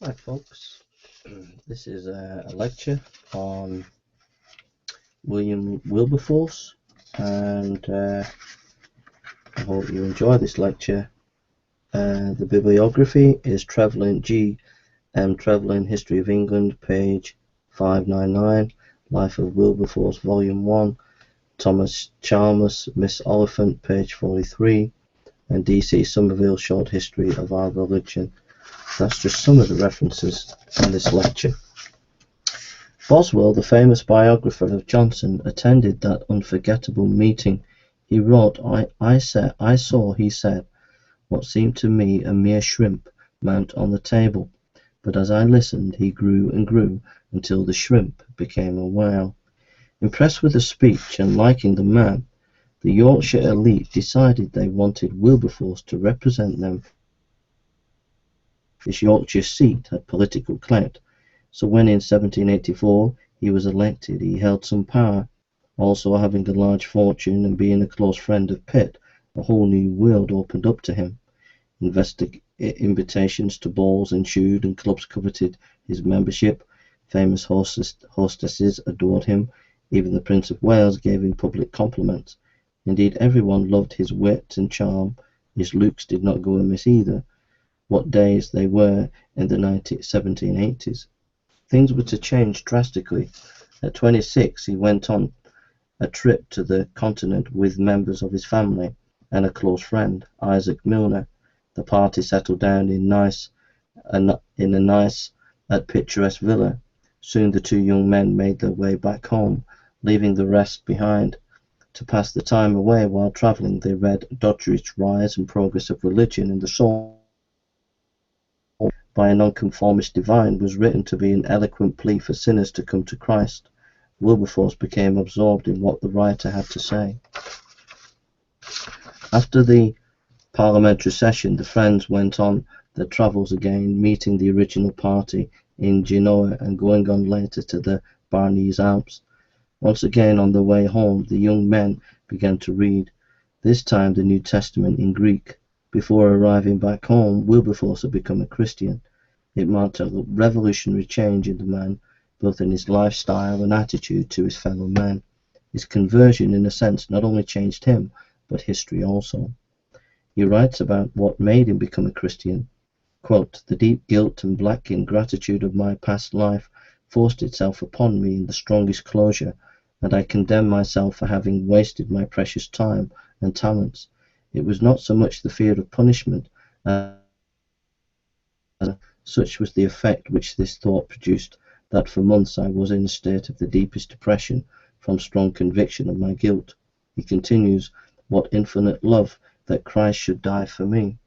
Hi folks, this is a lecture on William Wilberforce, and I hope you enjoy this lecture. The bibliography is Trevelyan G. M. Trevelyan, History of England, page 599, Life of Wilberforce, Volume 1, Thomas Chalmers, Miss Oliphant, page 43, and D.C. Somerville, Short History of Our Religion. That's just some of the references in this lecture. Boswell, the famous biographer of Johnson, attended that unforgettable meeting. He wrote, I saw, he said, what seemed to me a mere shrimp mount on the table, but as I listened he grew and grew until the shrimp became a whale. Impressed with the speech and liking the man, the Yorkshire elite decided they wanted Wilberforce to represent them. This Yorkshire seat had political clout, so when in 1784 he was elected he held some power. Also, having a large fortune and being a close friend of Pitt, a whole new world opened up to him. Invitations to balls ensued and clubs coveted his membership. Famous hostesses adored him. Even the Prince of Wales gave him public compliments. Indeed, everyone loved his wit and charm. His looks did not go amiss either. What days they were in the 1780s. Things were to change drastically. At 26, he went on a trip to the continent with members of his family and a close friend, Isaac Milner. The party settled down in a nice and picturesque villa. Soon the two young men made their way back home, leaving the rest behind. To pass the time away while travelling, they read Doddridge's Rise and Progress of Religion in the Soul by a nonconformist divine was written to be an eloquent plea for sinners to come to Christ. Wilberforce became absorbed in what the writer had to say. After the parliamentary session, the friends went on their travels again, meeting the original party in Genoa and going on later to the Bernese Alps. Once again on their way home, the young men began to read, this time the New Testament in Greek. Before arriving back home, Wilberforce had become a Christian. It marked a revolutionary change in the man, both in his lifestyle and attitude to his fellow men. His conversion, in a sense, not only changed him, but history also. He writes about what made him become a Christian. Quote, the deep guilt and black ingratitude of my past life forced itself upon me in the strongest closure, and I condemned myself for having wasted my precious time and talents. It was not so much the fear of punishment as such was the effect which this thought produced, that for months I was in a state of the deepest depression from strong conviction of my guilt. He continues, what infinite love that Christ should die for me.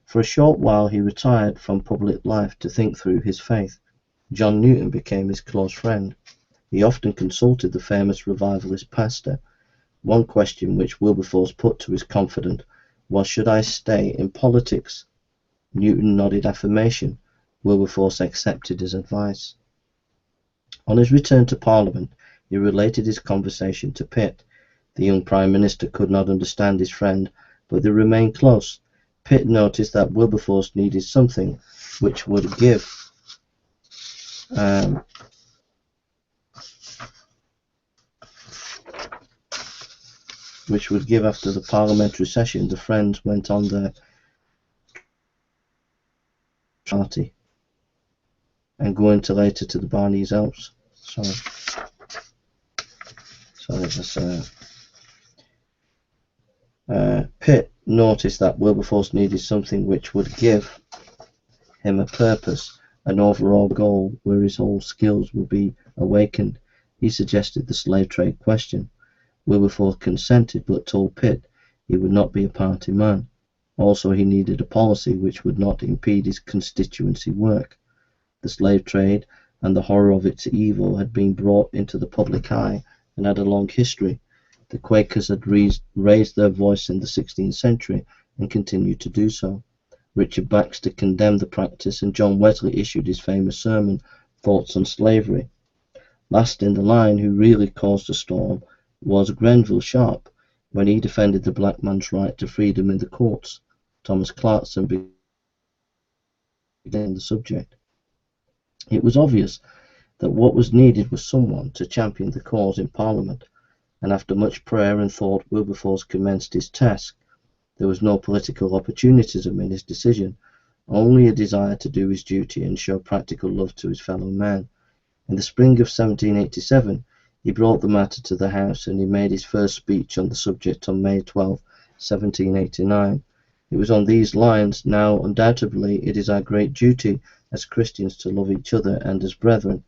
For a short while he retired from public life to think through his faith. John Newton became his close friend. He often consulted the famous revivalist pastor. One question which Wilberforce put to his confidant was, should I stay in politics? Newton nodded affirmation. Wilberforce accepted his advice. On his return to Parliament, he related his conversation to Pitt. The young Prime Minister could not understand his friend, but they remained close. Pitt noticed that Wilberforce needed something which would give after the parliamentary session. The friends went on their party and going to later to the Bernese Alps. Pitt noticed that Wilberforce needed something which would give him a purpose, an overall goal where his whole skills would be awakened. He suggested the slave trade question. Wilberforce consented, but told Pitt he would not be a party man. Also, he needed a policy which would not impede his constituency work. The slave trade and the horror of its evil had been brought into the public eye and had a long history. The Quakers had raised their voice in the 16th century and continued to do so. Richard Baxter condemned the practice, and John Wesley issued his famous sermon, Thoughts on Slavery. Last in the line, who really caused a storm, was Grenville Sharp, when he defended the black man's right to freedom in the courts. Thomas Clarkson began the subject. It was obvious that what was needed was someone to champion the cause in Parliament, and after much prayer and thought Wilberforce commenced his task. There was no political opportunism in his decision, only a desire to do his duty and show practical love to his fellow men. In the spring of 1787 he brought the matter to the House, and he made his first speech on the subject on May 12, 1789. It was on these lines: "Now, undoubtedly, it is our great duty as Christians to love each other and as brethren,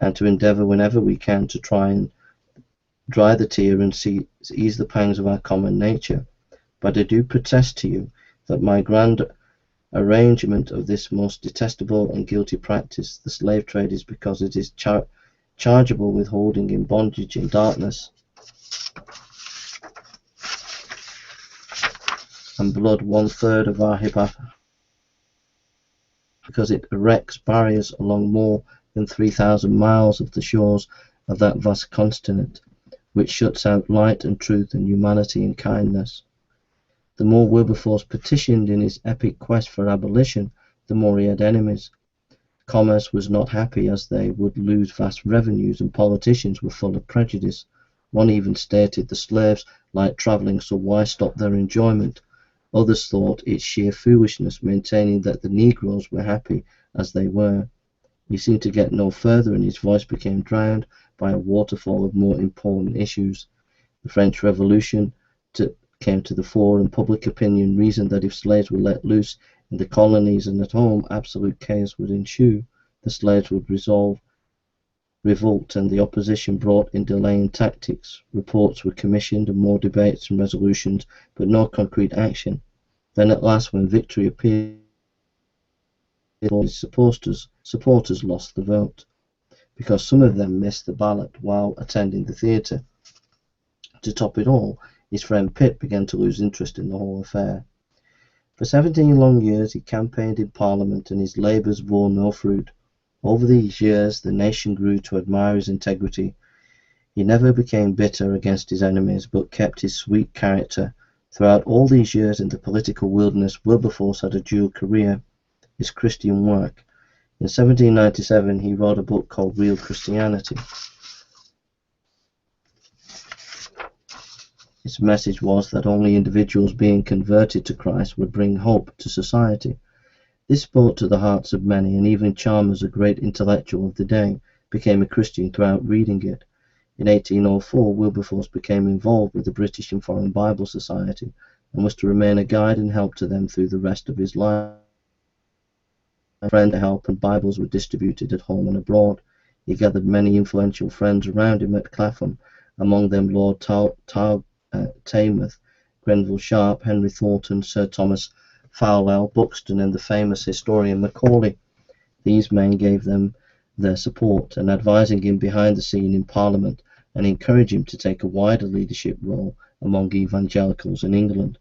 and to endeavour whenever we can to try and dry the tear and ease the pangs of our common nature. But I do protest to you that my grand arrangement of this most detestable and guilty practice, the slave trade, is because it is chargeable with holding in bondage in darkness and blood 1/3 of our because it erects barriers along more than 3,000 miles of the shores of that vast continent, which shuts out light and truth and humanity and kindness." The more Wilberforce petitioned in his epic quest for abolition, the more he had enemies. Commerce was not happy, as they would lose vast revenues, and politicians were full of prejudice. One even stated the slaves liked travelling, so why stop their enjoyment? Others thought it sheer foolishness, maintaining that the Negroes were happy as they were. He seemed to get no further, and his voice became drowned by a waterfall of more important issues. The French Revolution came to the fore, and public opinion reasoned that if slaves were let loose in the colonies and at home, absolute chaos would ensue. The slaves would revolt, and the opposition brought in delaying tactics. Reports were commissioned, and more debates and resolutions, but no concrete action. Then at last, when victory appeared, his supporters lost the vote, because some of them missed the ballot while attending the theatre. To top it all, his friend Pitt began to lose interest in the whole affair. For 17 long years he campaigned in Parliament, and his labours bore no fruit. Over these years the nation grew to admire his integrity. He never became bitter against his enemies, but kept his sweet character. Throughout all these years in the political wilderness, Wilberforce had a dual career: his Christian work. In 1797 he wrote a book called Real Christianity. Its message was that only individuals being converted to Christ would bring hope to society. This spoke to the hearts of many, and even Chalmers, a great intellectual of the day, became a Christian throughout reading it. In 1804, Wilberforce became involved with the British and Foreign Bible Society, and was to remain a guide and help to them through the rest of his life. Friend help, and Bibles were distributed at home and abroad. He gathered many influential friends around him at Clapham, among them Lord Taymouth, Grenville Sharp, Henry Thornton, Sir Thomas Fowell, Buxton, and the famous historian Macaulay. These men gave them their support, and advising him behind the scene in Parliament, and encouraged him to take a wider leadership role among evangelicals in England.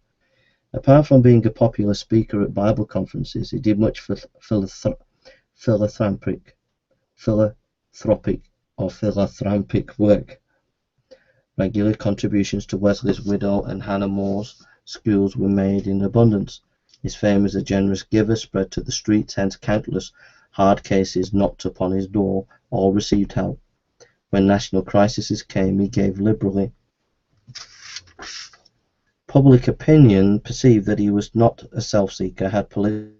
Apart from being a popular speaker at Bible conferences, he did much philanthropic work. Regular contributions to Wesley's widow and Hannah More's schools were made in abundance. His fame as a generous giver spread to the streets, hence countless hard cases knocked upon his door. All received help. When national crises came, he gave liberally. Public opinion perceived that he was not a self-seeker, had political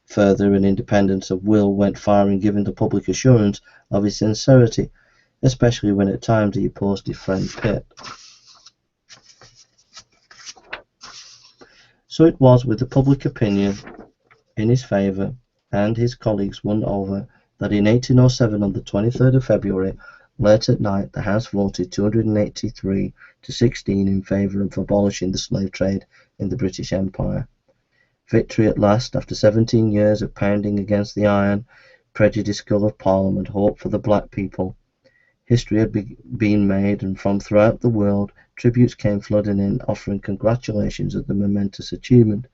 further, and independence of will went far in giving the public assurance of his sincerity, especially when at times he opposed his friend Pitt. So it was with the public opinion in his favour, and his colleagues won over, that in 1807, on the 23rd of February, late at night, the House voted 283 to 16 in favour of abolishing the slave trade in the British Empire. Victory at last, after 17 years of pounding against the iron, prejudiced skull of Parliament, hope for the black people. History had been made, and from throughout the world tributes came flooding in, offering congratulations at the momentous achievement.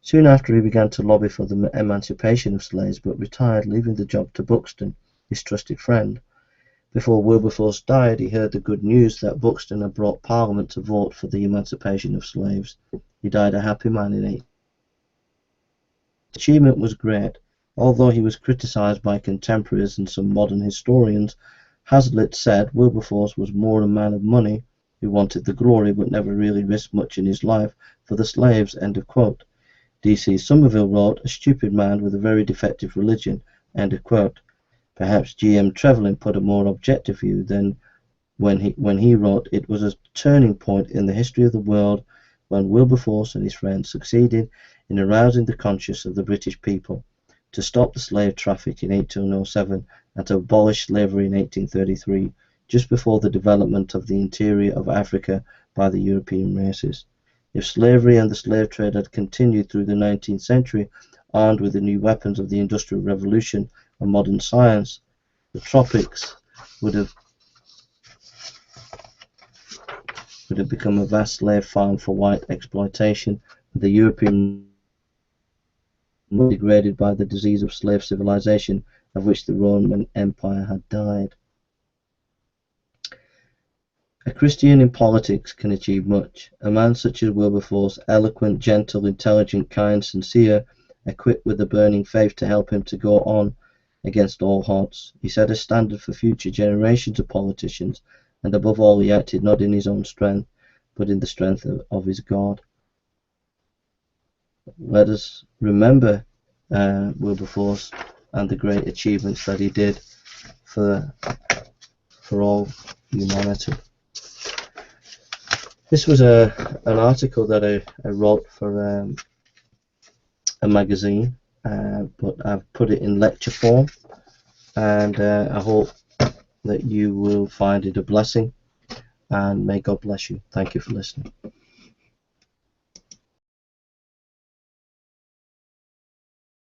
Soon after he began to lobby for the emancipation of slaves, but retired, leaving the job to Buxton, his trusted friend. Before Wilberforce died, he heard the good news that Buxton had brought Parliament to vote for the emancipation of slaves. He died a happy man in 18. The achievement was great. Although he was criticised by contemporaries and some modern historians, Hazlitt said Wilberforce was more a man of money who wanted the glory but never really risked much in his life for the slaves. End of quote. D.C. Somerville wrote, a stupid man with a very defective religion. End of quote. Perhaps G.M. Trevelyan put a more objective view than when he wrote, it was a turning point in the history of the world when Wilberforce and his friends succeeded in arousing the conscience of the British people to stop the slave traffic in 1807 and to abolish slavery in 1833, just before the development of the interior of Africa by the European races. If slavery and the slave trade had continued through the 19th century, armed with the new weapons of the Industrial Revolution and modern science, the tropics would have become a vast slave farm for white exploitation, and the European were degraded by the disease of slave civilization, of which the Roman Empire had died. A Christian in politics can achieve much. A man such as Wilberforce, eloquent, gentle, intelligent, kind, sincere, equipped with a burning faith to help him to go on against all odds. He set a standard for future generations of politicians, and above all he acted not in his own strength, but in the strength of his God. Let us remember Wilberforce and the great achievements that he did for all humanity. This was an article that I wrote for a magazine, but I've put it in lecture form, and I hope that you will find it a blessing, and may God bless you. Thank you for listening.